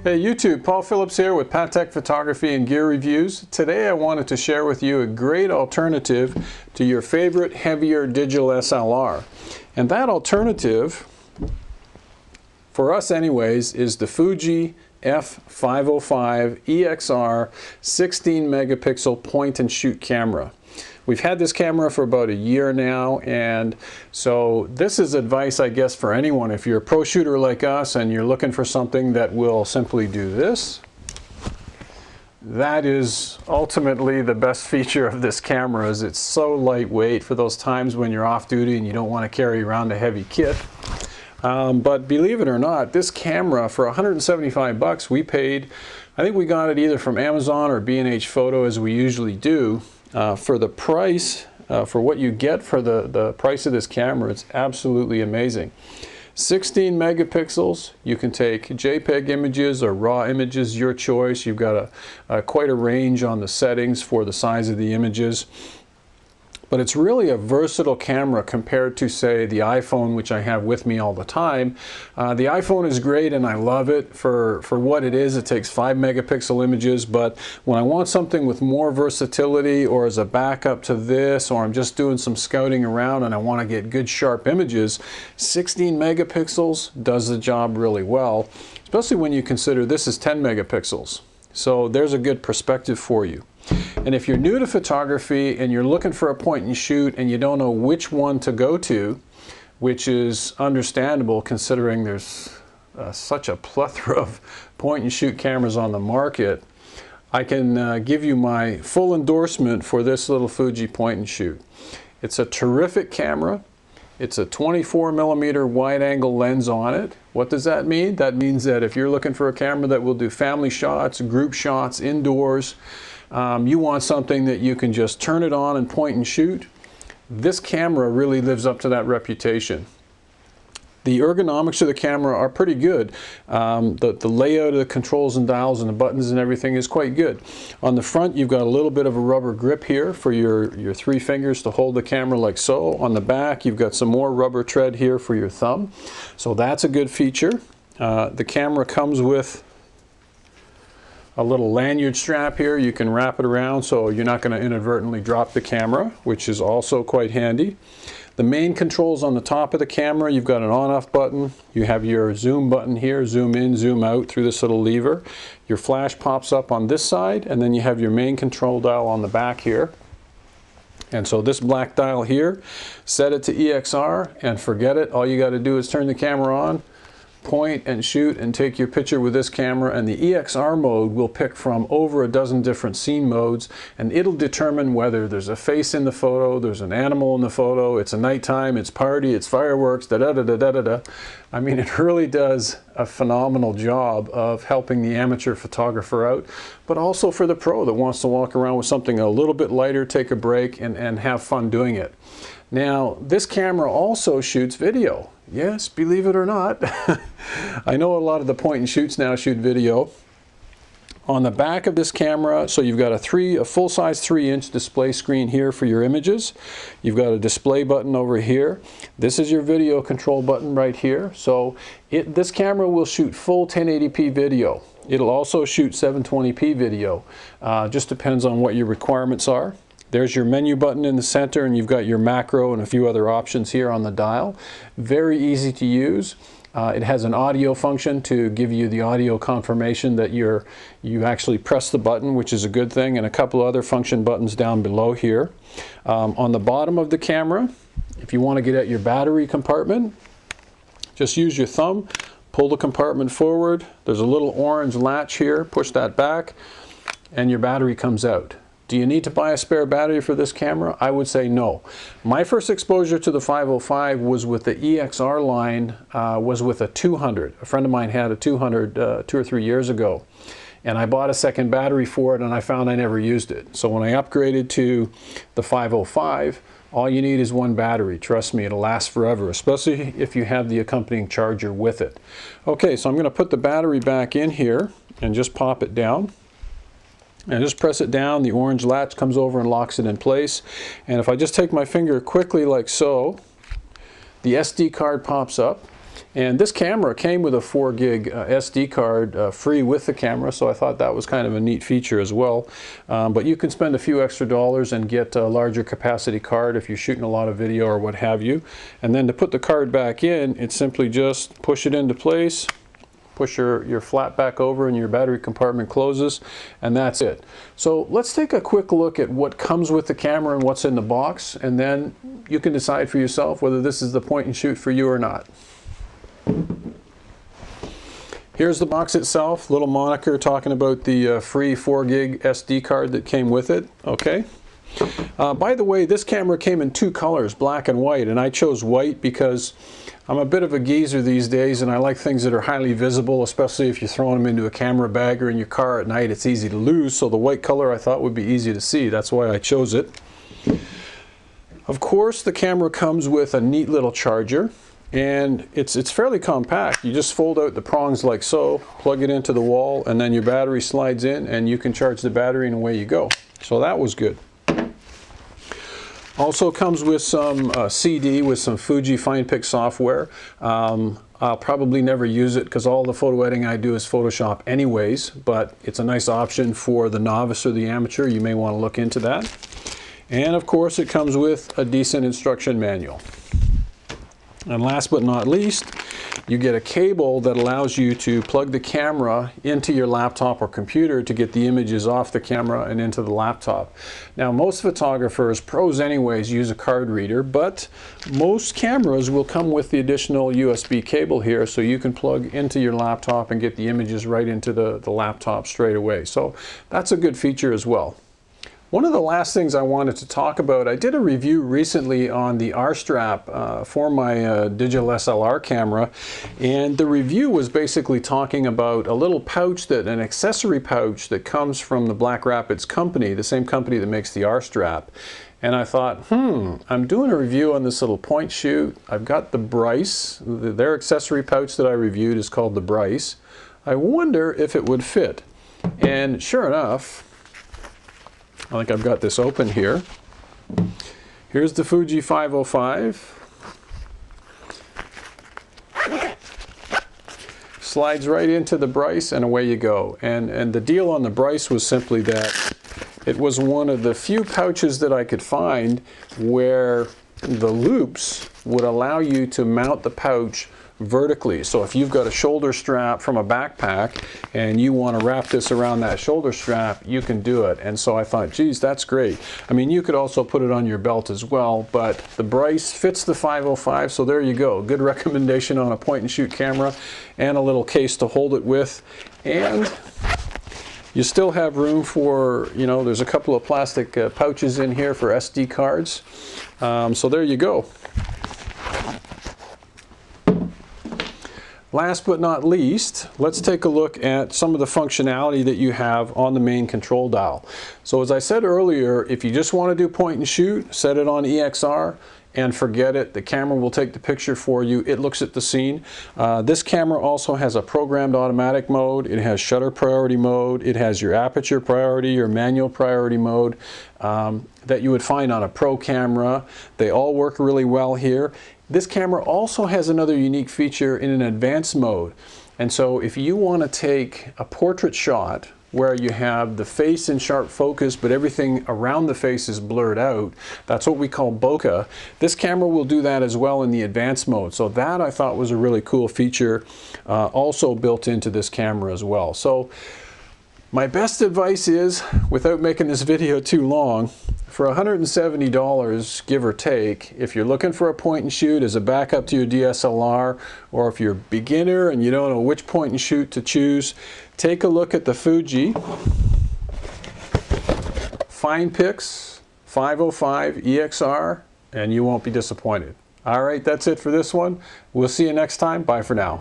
Hey YouTube, Paul Phillips here with Patek Photography and Gear Reviews. Today I wanted to share with you a great alternative to your favorite heavier digital SLR. And that alternative, for us anyways, is the Fuji F505 EXR 16 megapixel point and shoot camera. We've had this camera for about a year now, and so this is advice, I guess, for anyone. If you're a pro shooter like us and you're looking for something that will simply do this, that is ultimately the best feature of this camera. Is it's so lightweight for those times when you're off duty and you don't want to carry around a heavy kit. But believe it or not, this camera for 175 bucks we paid, I think we got it either from Amazon or B&H Photo, as we usually do. For the price, for what you get for the price of this camera, it's absolutely amazing. 16 megapixels, you can take JPEG images or RAW images, your choice. You've got quite a range on the settings for the size of the images. But it's really a versatile camera compared to, say, the iPhone, which I have with me all the time. The iPhone is great and I love it for what it is. It takes 5 megapixel images, but when I want something with more versatility, or as a backup to this, or I'm just doing some scouting around and I want to get good sharp images, 16 megapixels does the job really well, especially when you consider this is 10 megapixels. So there's a good perspective for you. And if you're new to photography and you're looking for a point and shoot and you don't know which one to go to, which is understandable considering there's such a plethora of point and shoot cameras on the market, I can give you my full endorsement for this little Fuji point and shoot. It's a terrific camera. It's a 24 millimeter wide angle lens on it. What does that mean? That means that if you're looking for a camera that will do family shots, group shots, indoors, you want something that you can just turn it on and point and shoot, this camera really lives up to that reputation. The ergonomics of the camera are pretty good. The layout of the controls and dials and the buttons and everything is quite good. On the front, you've got a little bit of a rubber grip here for your 3 fingers to hold the camera like so. On the back, you've got some more rubber tread here for your thumb. So that's a good feature. The camera comes with a little lanyard strap here. You can wrap it around so you're not going to inadvertently drop the camera, which is also quite handy. The main controls on the top of the camera, you've got an on-off button. You have your zoom button here, zoom in, zoom out through this little lever. Your flash pops up on this side, and then you have your main control dial on the back here. And so this black dial here, set it to EXR and forget it. All you got to do is turn the camera on, point and shoot and take your picture with this camera, and the EXR mode will pick from over a dozen different scene modes, and it'll determine whether there's a face in the photo, there's an animal in the photo, it's a nighttime, it's party, it's fireworks, da-da-da-da-da-da. I mean, it really does a phenomenal job of helping the amateur photographer out, but also for the pro that wants to walk around with something a little bit lighter, take a break, and have fun doing it. Now, this camera also shoots video. Yes, believe it or not. I know a lot of the point and shoots now shoot video. On the back of this camera, so you've got a full-size 3-inch display screen here for your images. You've got a display button over here. This is your video control button right here. So this camera will shoot full 1080p video. It'll also shoot 720p video. Just depends on what your requirements are. There's your menu button in the center, and you've got your macro and a few other options here on the dial. Very easy to use. It has an audio function to give you the audio confirmation that you actually press the button, which is a good thing, and a couple other function buttons down below here. On the bottom of the camera, if you want to get at your battery compartment, just use your thumb, pull the compartment forward. There's a little orange latch here, push that back, and your battery comes out. Do you need to buy a spare battery for this camera? I would say no. My first exposure to the 505 was with the EXR line, was with a 200. A friend of mine had a 200 2 or 3 years ago. And I bought a second battery for it, and I found I never used it. So when I upgraded to the 505, all you need is one battery. Trust me, it'll last forever, especially if you have the accompanying charger with it. Okay, so I'm going to put the battery back in here and just pop it down. And just press it down, the orange latch comes over and locks it in place. And if I just take my finger quickly like so, the SD card pops up. And this camera came with a 4 gig SD card free with the camera, so I thought that was kind of a neat feature as well. But you can spend a few extra dollars and get a larger capacity card if you're shooting a lot of video or what have you. And then to put the card back in, it's simply just push it into place, push your flap back over and your battery compartment closes, and that's it. So let's take a quick look at what comes with the camera and what's in the box, and then you can decide for yourself whether this is the point and shoot for you or not. Here's the box itself, little moniker talking about the free 4 gig SD card that came with it. Okay. By the way, this camera came in 2 colors, black and white, and I chose white because I'm a bit of a geezer these days and I like things that are highly visible, especially if you're throwing them into a camera bag or in your car at night. It's easy to lose, so the white color I thought would be easy to see. That's why I chose it. Of course, the camera comes with a neat little charger. And it's fairly compact. You just fold out the prongs like so, plug it into the wall, and then your battery slides in and you can charge the battery and away you go. So that was good. Also comes with some CD with some Fuji FinePix software. I'll probably never use it because all the photo editing I do is Photoshop anyways, but it's a nice option for the novice or the amateur. You may want to look into that. And of course it comes with a decent instruction manual. And last but not least, you get a cable that allows you to plug the camera into your laptop or computer to get the images off the camera and into the laptop. Now, most photographers, pros anyways, use a card reader, but most cameras will come with the additional USB cable here, so you can plug into your laptop and get the images right into the laptop straight away. So that's a good feature as well. One of the last things I wanted to talk about, I did a review recently on the R-strap for my digital SLR camera, and the review was basically talking about a little pouch, an accessory pouch that comes from the Black Rapids company, the same company that makes the R-strap. And I thought, I'm doing a review on this little point shoot. I've got the Bryce, their accessory pouch that I reviewed is called the Bryce. I wonder if it would fit. And sure enough, I think I've got this open here. Here's the Fuji 505. Slides right into the Bryce and away you go. And the deal on the Bryce was simply that it was one of the few pouches that I could find where the loops would allow you to mount the pouch vertically. So if you've got a shoulder strap from a backpack and you want to wrap this around that shoulder strap, you can do it. And so I thought, geez, that's great. I mean, you could also put it on your belt as well, but the Bryce fits the 505, so there you go. Good recommendation on a point and shoot camera, and a little case to hold it with. And you still have room for, you know, there's a couple of plastic pouches in here for SD cards. So there you go. Last but not least, let's take a look at some of the functionality that you have on the main control dial. So as I said earlier, if you just want to do point and shoot, set it on EXR and forget it. The camera will take the picture for you. It looks at the scene. This camera also has a programmed automatic mode. It has shutter priority mode. It has your aperture priority, your manual priority mode that you would find on a pro camera. They all work really well here. This camera also has another unique feature in an advanced mode. And so if you want to take a portrait shot where you have the face in sharp focus but everything around the face is blurred out, that's what we call bokeh. This camera will do that as well in the advanced mode. So that I thought was a really cool feature also built into this camera as well. So my best advice is, without making this video too long, for $170, give or take, if you're looking for a point and shoot as a backup to your DSLR, or if you're a beginner and you don't know which point and shoot to choose, take a look at the Fuji FinePix 505 EXR and you won't be disappointed. All right, that's it for this one. We'll see you next time. Bye for now.